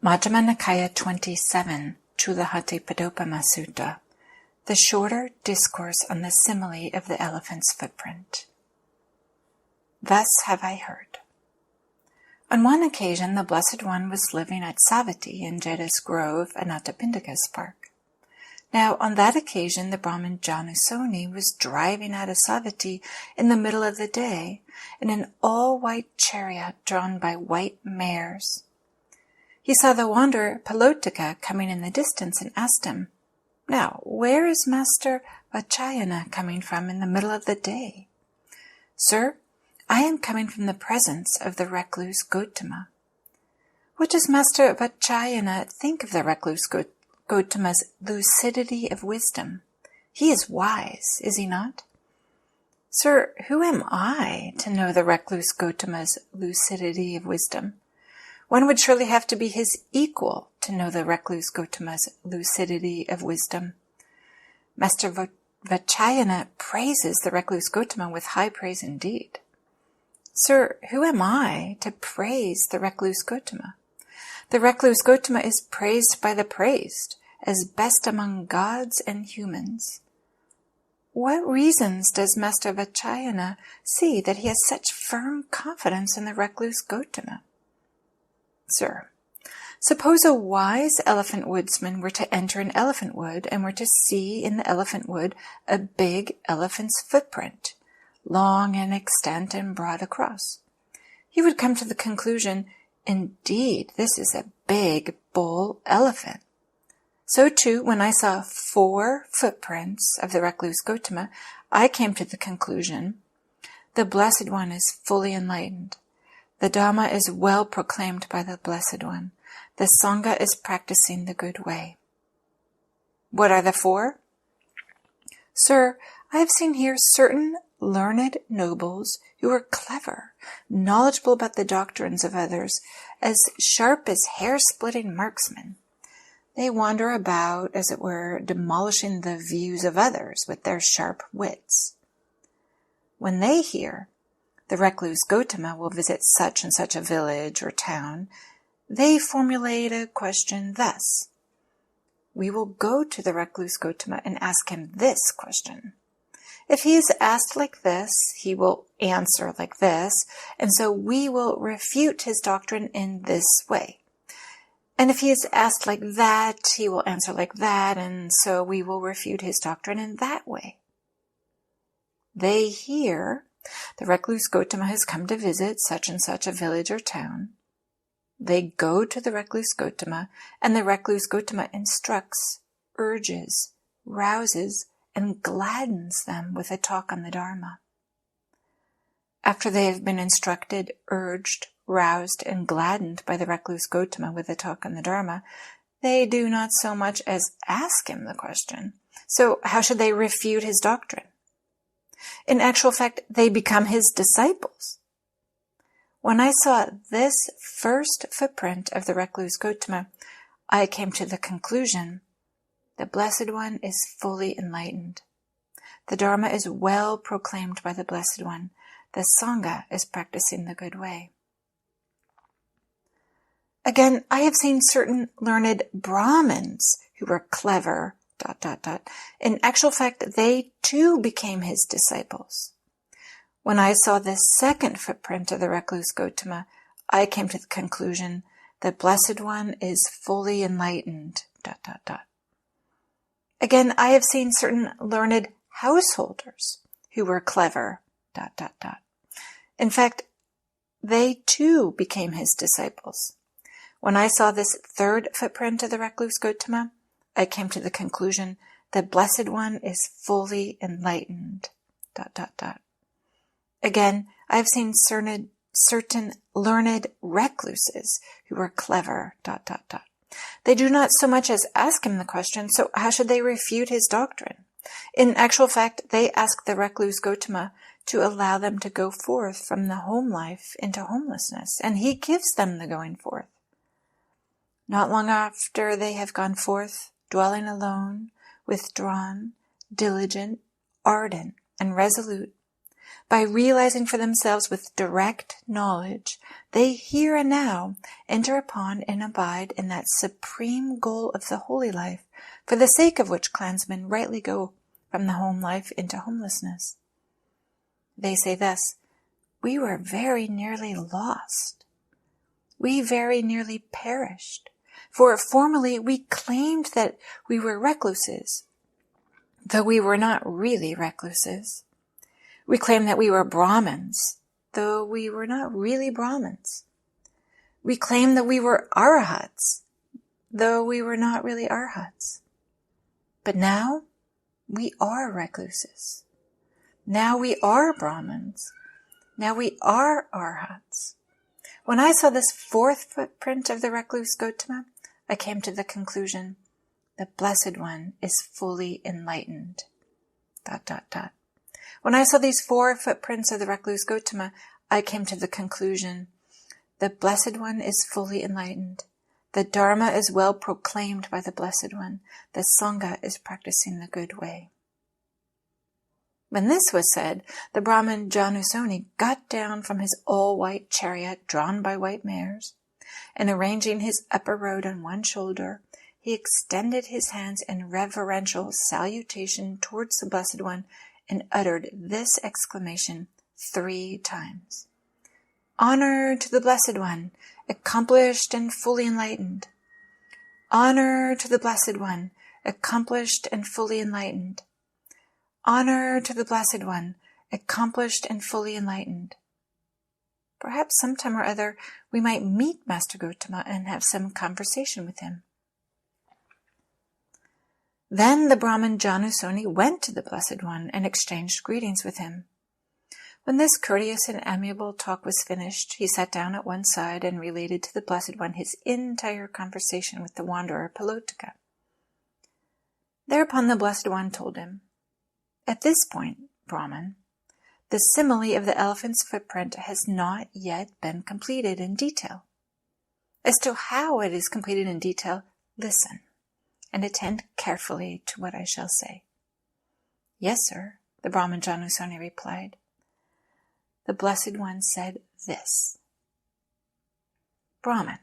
Majjhima Nikāya 27, Cūḻa Hatthipadopama Sutta, the shorter discourse on the simile of the elephant's footprint. Thus have I heard. On one occasion, the Blessed One was living at Savatthi in Jeta's grove, Anathapindika's park. Now, on that occasion, the Brahmin Ñāṇamoli was driving out of Savatthi in the middle of the day in an all-white chariot drawn by white mares. He saw the wanderer Palotika coming in the distance and asked him, "Now, where is Master Vajjhayana coming from in the middle of the day?" "Sir, I am coming from the presence of the recluse Gotama." "What does Master Vajjhayana think of the recluse Gotama's lucidity of wisdom? He is wise, is he not?" "Sir, who am I to know the recluse Gotama's lucidity of wisdom? One would surely have to be his equal to know the recluse Gotama's lucidity of wisdom. Master Vajjhayana praises the recluse Gotama with high praise indeed." "Sir, who am I to praise the recluse Gotama? The recluse Gotama is praised by the praised, as best among gods and humans. What reasons does Master Vajjhayana see that he has such firm confidence in the recluse Gotama?" "Sir, suppose a wise elephant woodsman were to enter an elephant wood and were to see in the elephant wood a big elephant's footprint, long in extent and broad across. He would come to the conclusion, indeed, this is a big bull elephant. So too, when I saw 4 footprints of the recluse Gotama, I came to the conclusion, the Blessed One is fully enlightened. The Dhamma is well proclaimed by the Blessed One. The Sangha is practicing the good way." "What are the 4? "Sir, I have seen here certain learned nobles who are clever, knowledgeable about the doctrines of others, as sharp as hair-splitting marksmen. They wander about, as it were, demolishing the views of others with their sharp wits. When they hear the recluse Gotama will visit such and such a village or town, they formulate a question thus: we will go to the recluse Gotama and ask him this question. If he is asked like this, he will answer like this, and so we will refute his doctrine in this way. And if he is asked like that, he will answer like that, and so we will refute his doctrine in that way. They hear the recluse Gotama has come to visit such and such a village or town. They go to the recluse Gotama, and the recluse Gotama instructs, urges, rouses, and gladdens them with a talk on the Dharma. After they have been instructed, urged, roused, and gladdened by the recluse Gotama with a talk on the Dharma, they do not so much as ask him the question. So how should they refute his doctrine? In actual fact, they become his disciples. When I saw this first footprint of the recluse Gotama, I came to the conclusion, the Blessed One is fully enlightened. The Dharma is well proclaimed by the Blessed One. The Sangha is practicing the good way. Again, I have seen certain learned Brahmins who were clever, ... In actual fact, they too became his disciples. When I saw the second footprint of the recluse Gotama, I came to the conclusion, the Blessed One is fully enlightened, ... Again, I have seen certain learned householders who were clever, ... In fact, they too became his disciples. When I saw this third footprint of the recluse Gotama, I came to the conclusion, the Blessed One is fully enlightened, ... Again, I have seen certain learned recluses who were clever, ... They do not so much as ask him the question, so how should they refute his doctrine? In actual fact, they ask the recluse Gotama to allow them to go forth from the home life into homelessness, and he gives them the going forth. Not long after they have gone forth, dwelling alone, withdrawn, diligent, ardent, and resolute, By realizing for themselves with direct knowledge, they here and now enter upon and abide in that supreme goal of the holy life, for the sake of which clansmen rightly go from the home life into homelessness. They say thus, "We were very nearly lost. We very nearly perished, for formerly we claimed that we were recluses, though we were not really recluses. We claimed that we were Brahmins, though we were not really Brahmins. We claimed that we were Arhats, though we were not really Arhats. But now we are recluses. Now we are Brahmins. Now we are Arhats. When I saw this fourth footprint of the recluse Gotama, I came to the conclusion, the Blessed One is fully enlightened. ... When I saw these 4 footprints of the recluse Gotama, I came to the conclusion, the Blessed One is fully enlightened. The Dharma is well proclaimed by the Blessed One. The Sangha is practicing the good way." When this was said, the Brahmin Ñāṇamoli got down from his all-white chariot drawn by white mares, and arranging his upper robe on one shoulder, he extended his hands in reverential salutation towards the Blessed One and uttered this exclamation 3 times. "Honor to the Blessed One, accomplished and fully enlightened. Honor to the Blessed One, accomplished and fully enlightened. Honor to the Blessed One, accomplished and fully enlightened." Perhaps sometime or other we might meet Master Gotama and have some conversation with him. Then the Brahmin Ñāṇamoli went to the Blessed One and exchanged greetings with him. When this courteous and amiable talk was finished, he sat down at one side and related to the Blessed One his entire conversation with the wanderer Pilotaka. Thereupon the Blessed One told him, "At this point, Brahman, the simile of the elephant's footprint has not yet been completed in detail. As to how it is completed in detail, listen and attend carefully to what I shall say." "Yes, sir," the Brahmin Ñāṇamoli replied. The Blessed One said this, "Brahman,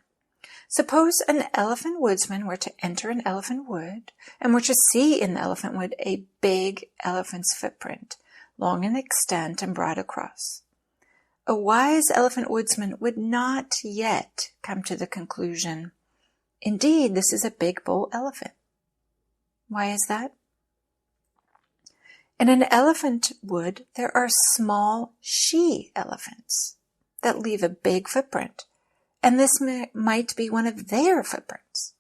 suppose an elephant woodsman were to enter an elephant wood and were to see in the elephant wood a big elephant's footprint, long in extent and broad across. A wise elephant woodsman would not yet come to the conclusion, 'Indeed, this is a big bull elephant.' Why is that? In an elephant wood, there are small she-elephants that leave a big footprint, and this might be one of their footprints.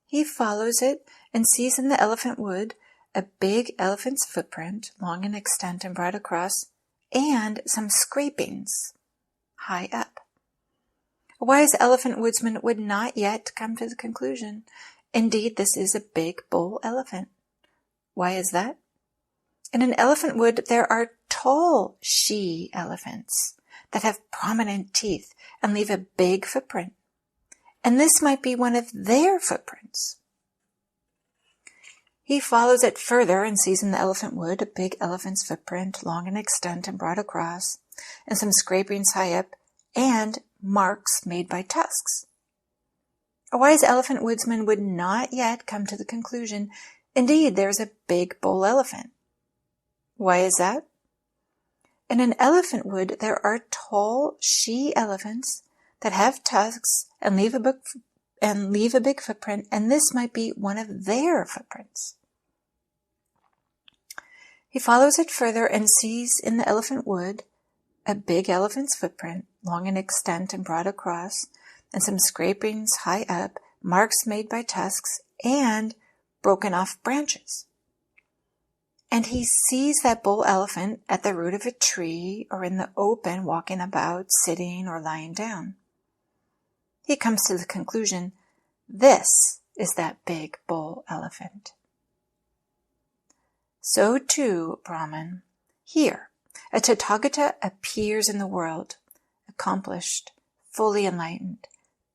He follows it and sees in the elephant wood a big elephant's footprint, long in extent and broad across, and some scrapings high up. A wise elephant woodsman would not yet come to the conclusion, 'Indeed, this is a big bull elephant.' Why is that? In an elephant wood, there are tall she-elephants that have prominent teeth and leave a big footprint, and this might be one of their footprints. He follows it further and sees in the elephant wood a big elephant's footprint, long in extent and broad across, and some scrapings high up, and marks made by tusks. A wise elephant woodsman would not yet come to the conclusion, 'Indeed, there is a big bull elephant.' Why is that? In an elephant wood, there are tall she-elephants that have tusks and leave a big footprint, and this might be one of their footprints. He follows it further and sees in the elephant wood a big elephant's footprint, long in extent and broad across, and some scrapings high up, marks made by tusks, and broken off branches. And he sees that bull elephant at the root of a tree or in the open, walking about, sitting or lying down. He comes to the conclusion, this is that big bull elephant. So too, Brahman, here, a Tathagata appears in the world, accomplished, fully enlightened,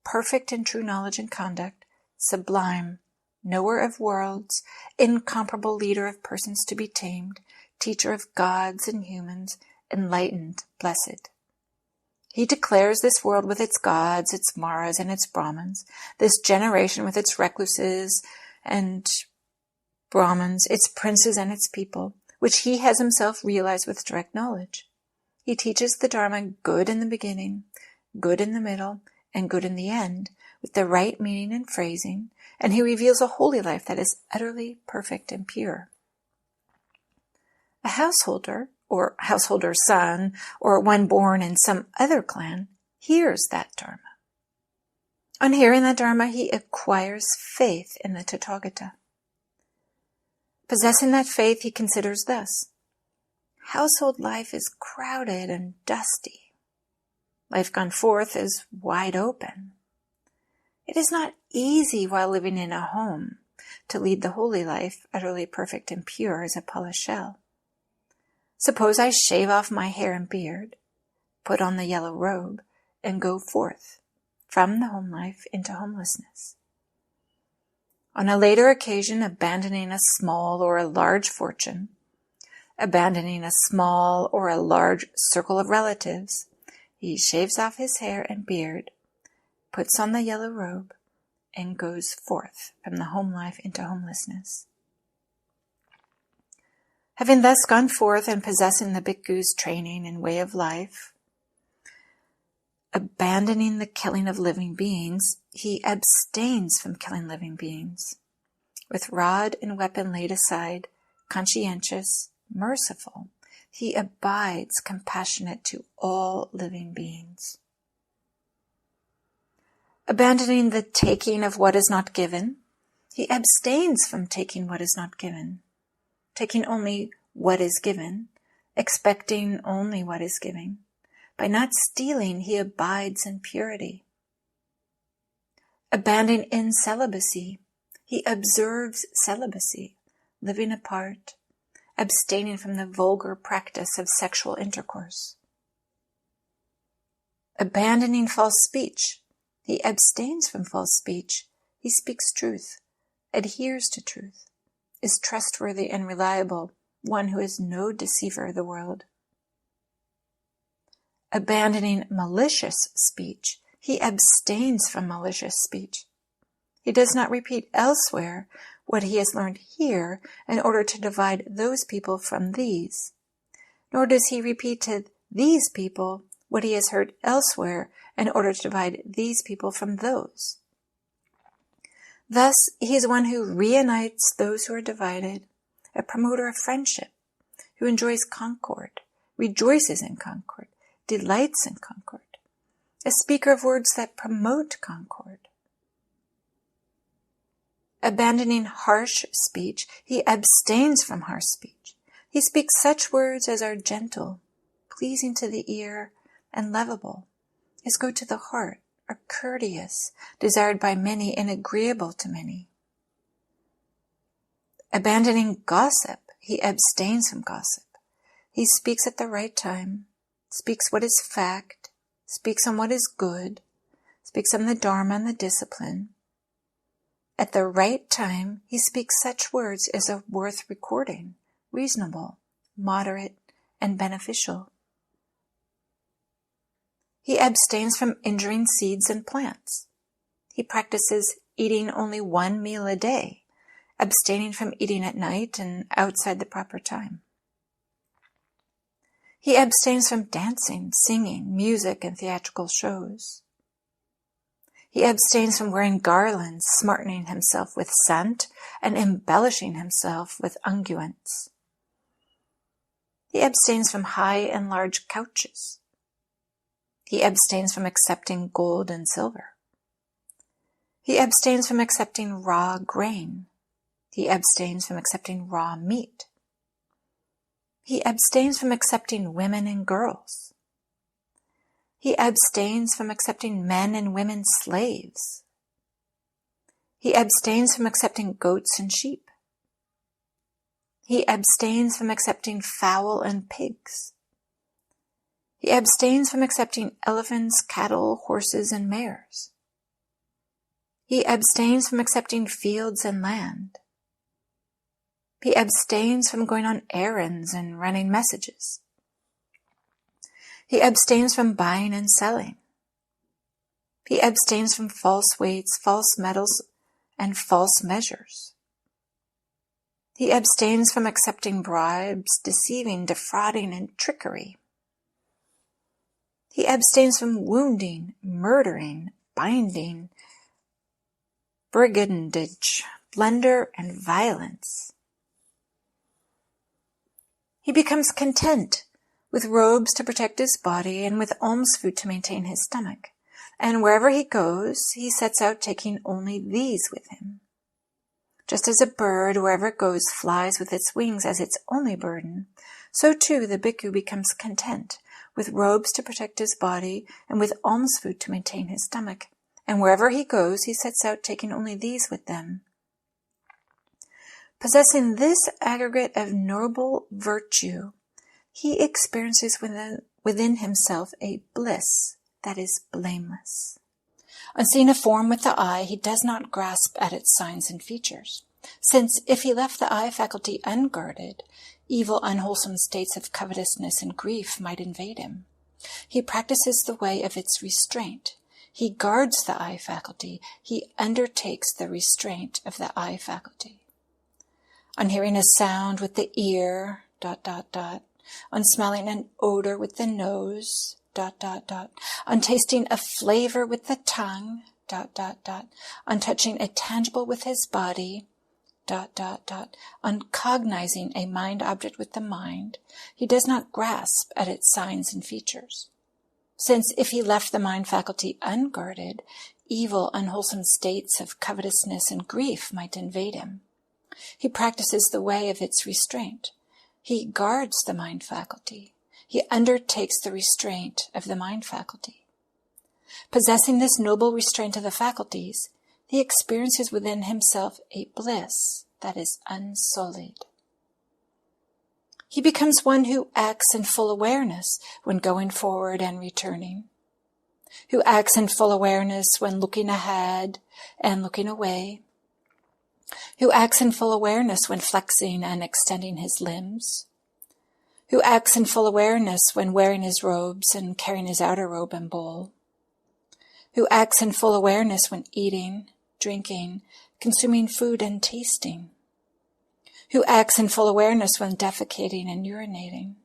perfect in true knowledge and conduct, sublime, knower of worlds, incomparable leader of persons to be tamed, teacher of gods and humans, enlightened, blessed. He declares this world with its gods, its maras, and its brahmins, this generation with its recluses and brahmins, its princes and its people, which he has himself realized with direct knowledge. He teaches the Dharma good in the beginning, good in the middle, and good in the end, with the right meaning and phrasing, and he reveals a holy life that is utterly perfect and pure. A householder, or householder's son, or one born in some other clan, hears that Dharma. On hearing that Dharma, he acquires faith in the Tathagata. Possessing that faith, he considers thus: household life is crowded and dusty. Life gone forth is wide open. It is not easy while living in a home to lead the holy life, utterly perfect and pure as a polished shell. Suppose I shave off my hair and beard, put on the yellow robe, and go forth from the home life into homelessness. On a later occasion, abandoning a small or a large fortune, abandoning a small or a large circle of relatives, he shaves off his hair and beard, puts on the yellow robe, and goes forth from the home life into homelessness. Having thus gone forth and possessing the Bhikkhu's training and way of life, abandoning the killing of living beings, he abstains from killing living beings. With rod and weapon laid aside, conscientious, merciful, he abides compassionate to all living beings. Abandoning the taking of what is not given, he abstains from taking what is not given, taking only what is given, expecting only what is given. By not stealing, he abides in purity. Abandoning incelibacy, he observes celibacy, living apart, abstaining from the vulgar practice of sexual intercourse. Abandoning false speech, he abstains from false speech. He speaks truth, adheres to truth, is trustworthy and reliable, one who is no deceiver of the world. Abandoning malicious speech, he abstains from malicious speech. He does not repeat elsewhere what he has learned here in order to divide those people from these, nor does he repeat to these people what he has heard elsewhere in order to divide these people from those. Thus, he is one who reunites those who are divided, a promoter of friendship, who enjoys concord, rejoices in concord, delights in concord, a speaker of words that promote concord. Abandoning harsh speech, he abstains from harsh speech. He speaks such words as are gentle, pleasing to the ear, and lovable, as go to the heart, are courteous, desired by many, and agreeable to many. Abandoning gossip, he abstains from gossip. He speaks at the right time, speaks what is fact, speaks on what is good, speaks on the Dharma and the discipline. At the right time, he speaks such words as are worth recording, reasonable, moderate, and beneficial. He abstains from injuring seeds and plants. He practices eating only one meal a day, abstaining from eating at night and outside the proper time. He abstains from dancing, singing, music, and theatrical shows. He abstains from wearing garlands, smartening himself with scent, and embellishing himself with unguents. He abstains from high and large couches. He abstains from accepting gold and silver. He abstains from accepting raw grain. He abstains from accepting raw meat. He abstains from accepting women and girls. He abstains from accepting men and women slaves. He abstains from accepting goats and sheep. He abstains from accepting fowl and pigs. He abstains from accepting elephants, cattle, horses, and mares. He abstains from accepting fields and land. He abstains from going on errands and running messages. He abstains from buying and selling. He abstains from false weights, false metals, and false measures. He abstains from accepting bribes, deceiving, defrauding, and trickery. He abstains from wounding, murdering, binding, brigandage, plunder, and violence. He becomes content with robes to protect his body and with alms food to maintain his stomach. And wherever he goes, he sets out taking only these with him. Just as a bird, wherever it goes, flies with its wings as its only burden, so too the bhikkhu becomes content with robes to protect his body and with alms food to maintain his stomach. And wherever he goes, he sets out taking only these with them. Possessing this aggregate of noble virtue, he experiences within himself a bliss that is blameless. On seeing a form with the eye, he does not grasp at its signs and features, since if he left the eye faculty unguarded, evil, unwholesome states of covetousness and grief might invade him. He practices the way of its restraint. He guards the eye faculty. He undertakes the restraint of the eye faculty. On hearing a sound with the ear, ... on smelling an odor with the nose, ... on tasting a flavor with the tongue, ... on touching a tangible with his body, ... on cognizing a mind object with the mind, he does not grasp at its signs and features. Since if he left the mind faculty unguarded, evil, unwholesome states of covetousness and grief might invade him. He practices the way of its restraint. He guards the mind faculty. He undertakes the restraint of the mind faculty. Possessing this noble restraint of the faculties, he experiences within himself a bliss that is unsullied. He becomes one who acts in full awareness when going forward and returning, who acts in full awareness when looking ahead and looking away, who acts in full awareness when flexing and extending his limbs, who acts in full awareness when wearing his robes and carrying his outer robe and bowl, who acts in full awareness when eating, drinking, consuming food and tasting, who acts in full awareness when defecating and urinating,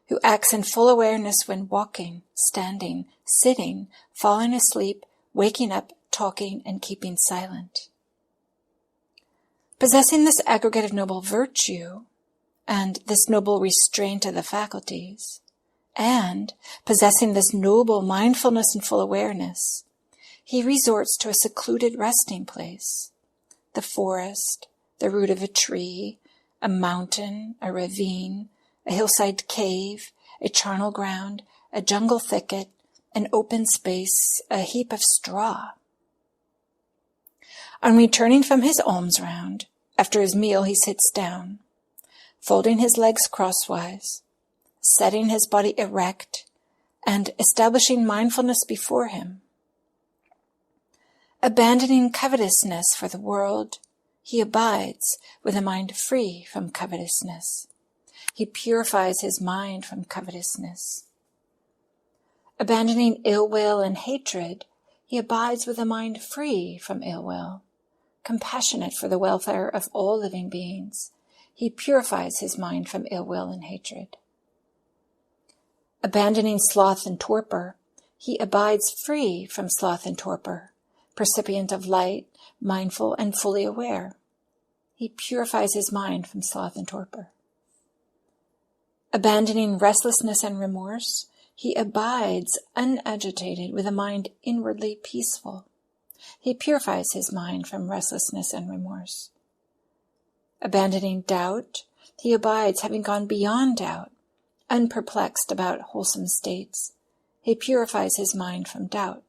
who acts in full awareness when walking, standing, sitting, falling asleep, waking up, talking, and keeping silent. Possessing this aggregate of noble virtue, and this noble restraint of the faculties, and possessing this noble mindfulness and full awareness, he resorts to a secluded resting place, the forest, the root of a tree, a mountain, a ravine, a hillside cave, a charnel ground, a jungle thicket, an open space, a heap of straw. On returning from his alms round, after his meal he sits down, folding his legs crosswise, setting his body erect, and establishing mindfulness before him. Abandoning covetousness for the world, he abides with a mind free from covetousness. He purifies his mind from covetousness. Abandoning ill will and hatred, he abides with a mind free from ill will. Compassionate for the welfare of all living beings, he purifies his mind from ill will and hatred. Abandoning sloth and torpor, he abides free from sloth and torpor, percipient of light, mindful and fully aware. He purifies his mind from sloth and torpor. Abandoning restlessness and remorse, he abides unagitated with a mind inwardly peaceful. He purifies his mind from restlessness and remorse. Abandoning doubt, he abides having gone beyond doubt, unperplexed about wholesome states. He purifies his mind from doubt.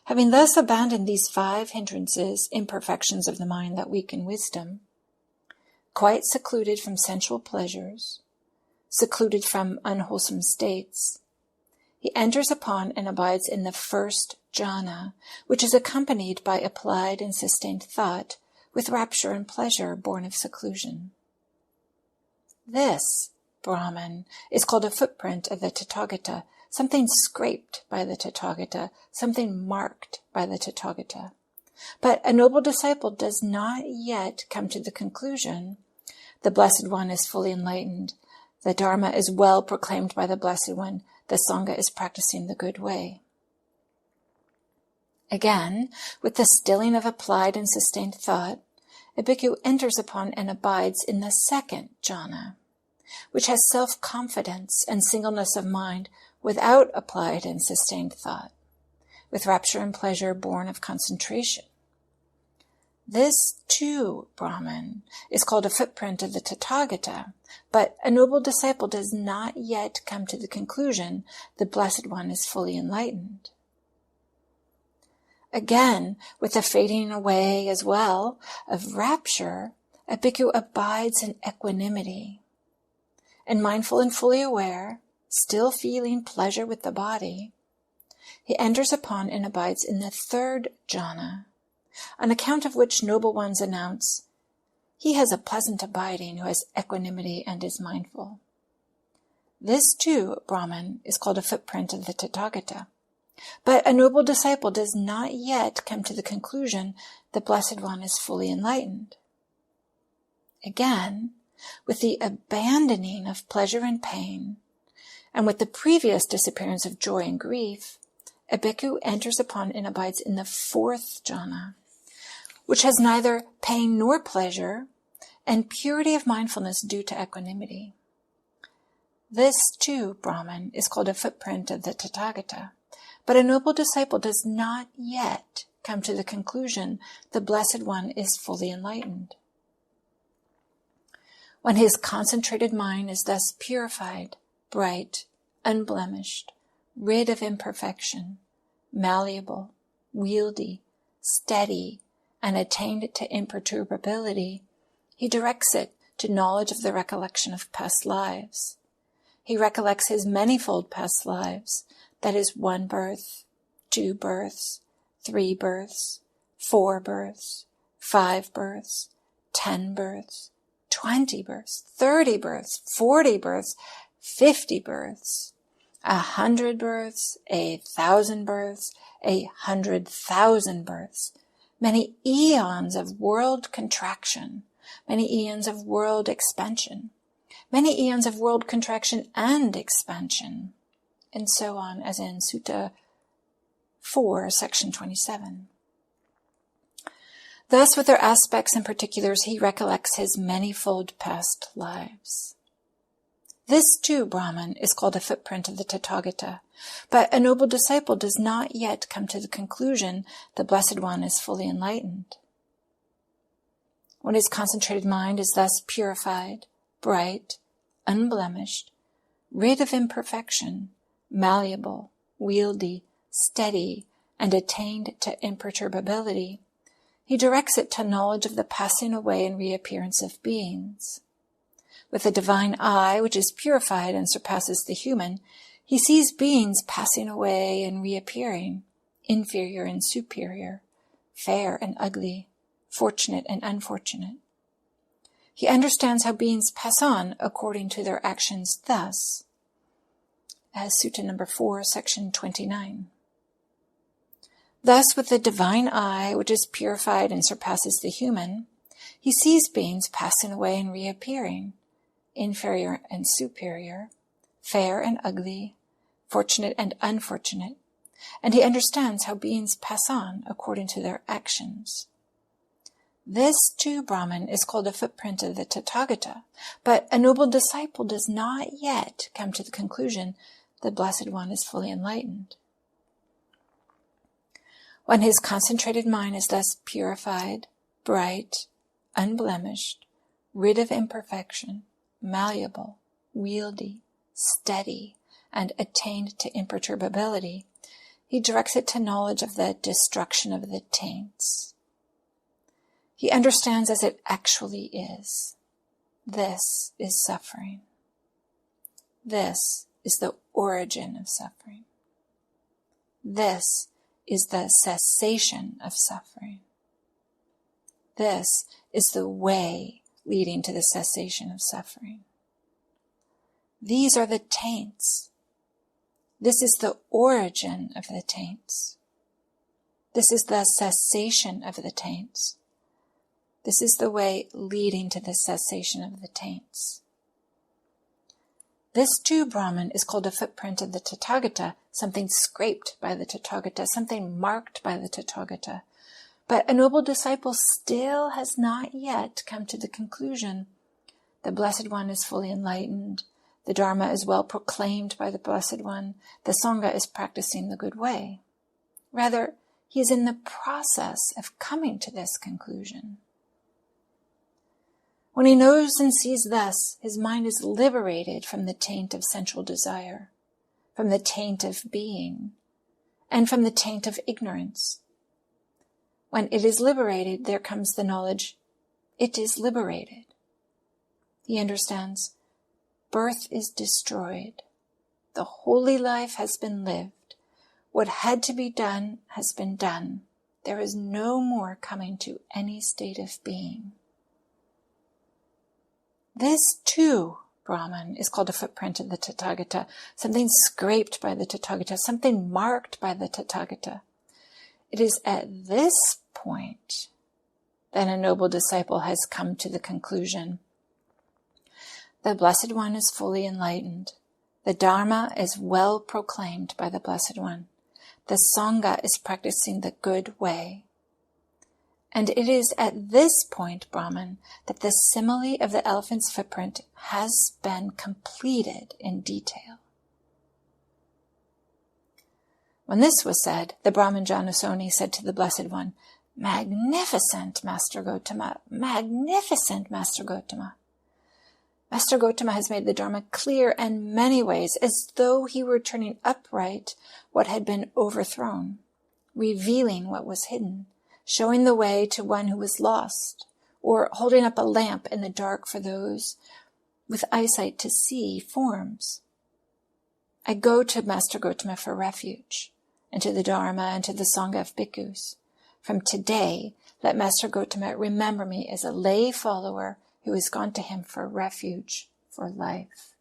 Having thus abandoned these 5 hindrances, imperfections of the mind that weaken wisdom, quite secluded from sensual pleasures, secluded from unwholesome states, he enters upon and abides in the first jhana, which is accompanied by applied and sustained thought, with rapture and pleasure born of seclusion. This Brahman, is called a footprint of the Tathagata, something scraped by the Tathagata, something marked by the Tathagata. But a noble disciple does not yet come to the conclusion the Blessed One is fully enlightened, the Dharma is well proclaimed by the Blessed One, the Sangha is practicing the good way. Again, with the stilling of applied and sustained thought, a bhikkhu enters upon and abides in the second jhana, which has self-confidence and singleness of mind without applied and sustained thought, with rapture and pleasure born of concentration. This, too, Brahman, is called a footprint of the Tathagata, but a noble disciple does not yet come to the conclusion the Blessed One is fully enlightened. Again, with the fading away as well of rapture, a bhikkhu abides in equanimity, and mindful and fully aware, still feeling pleasure with the body, he enters upon and abides in the third jhana, on account of which noble ones announce, he has a pleasant abiding who has equanimity and is mindful. This too, Brahman, is called a footprint of the Tathagata. But a noble disciple does not yet come to the conclusion the Blessed One is fully enlightened. Again, with the abandoning of pleasure and pain, and with the previous disappearance of joy and grief, a bhikkhu enters upon and abides in the fourth jhana, which has neither pain nor pleasure, and purity of mindfulness due to equanimity. This, too, Brahman, is called a footprint of the Tathagata, but a noble disciple does not yet come to the conclusion the Blessed One is fully enlightened. When his concentrated mind is thus purified, bright, unblemished, rid of imperfection, malleable, wieldy, steady, and attained to imperturbability, he directs it to knowledge of the recollection of past lives. He recollects his manifold past lives, that is 1 birth, 2 births, 3 births, 4 births, 5 births, 10 births, 20 births, 30 births, 40 births, 50 births, 100 births, 1,000 births, 100,000 births, many eons of world contraction, many eons of world expansion, many eons of world contraction and expansion, and so on, as in Sutta 4, section 27. Thus, with their aspects and particulars, he recollects his manifold past lives. This, too, Brahman, is called a footprint of the Tathagata, but a noble disciple does not yet come to the conclusion the Blessed One is fully enlightened. When his concentrated mind is thus purified, bright, unblemished, rid of imperfection, malleable, wieldy, steady, and attained to imperturbability, he directs it to knowledge of the passing away and reappearance of beings. With the divine eye, which is purified and surpasses the human, he sees beings passing away and reappearing, inferior and superior, fair and ugly, fortunate and unfortunate. He understands how beings pass on according to their actions thus, as Sutta number 4, section 29. Thus, with the divine eye, which is purified and surpasses the human, he sees beings passing away and reappearing, inferior and superior, fair and ugly, fortunate and unfortunate, and he understands how beings pass on according to their actions. This, too, Brahman, is called a footprint of the Tathagata, but a noble disciple does not yet come to the conclusion the Blessed One is fully enlightened. When his concentrated mind is thus purified, bright, unblemished, rid of imperfection, malleable, wieldy, steady, and attained to imperturbability, he directs it to knowledge of the destruction of the taints. He understands as it actually is. This is suffering. This is the origin of suffering. This is the cessation of suffering. This is the way leading to the cessation of suffering. These are the taints. This is the origin of the taints. This is the cessation of the taints. This is the way leading to the cessation of the taints. This too, Brahman, is called a footprint of the Tathagata, something scraped by the Tathagata, something marked by the Tathagata. But a noble disciple still has not yet come to the conclusion. The Blessed One is fully enlightened. The Dharma is well proclaimed by the Blessed One. The Sangha is practicing the good way. Rather, he is in the process of coming to this conclusion. When he knows and sees thus, his mind is liberated from the taint of sensual desire, from the taint of being, and from the taint of ignorance. When it is liberated, there comes the knowledge, it is liberated. He understands, birth is destroyed. The holy life has been lived. What had to be done has been done. There is no more coming to any state of being. This too, Brahman, is called a footprint of the Tathagata, something scraped by the Tathagata, something marked by the Tathagata. It is at this point that a noble disciple has come to the conclusion. The Blessed One is fully enlightened. The Dharma is well proclaimed by the Blessed One. The Sangha is practicing the good way. And it is at this point, Brahman, that the simile of the elephant's footprint has been completed in detail. When this was said, the Brahman Janasoni said to the Blessed One, "Magnificent, Master Gotama! Magnificent, Master Gotama!" Master Gotama has made the Dharma clear in many ways, as though he were turning upright what had been overthrown, revealing what was hidden, showing the way to one who was lost, or holding up a lamp in the dark for those with eyesight to see forms. I go to Master Gotama for refuge, and to the Dharma and to the Sangha of Bhikkhus. From today, let Master Gotama remember me as a lay follower who has gone to him for refuge for life.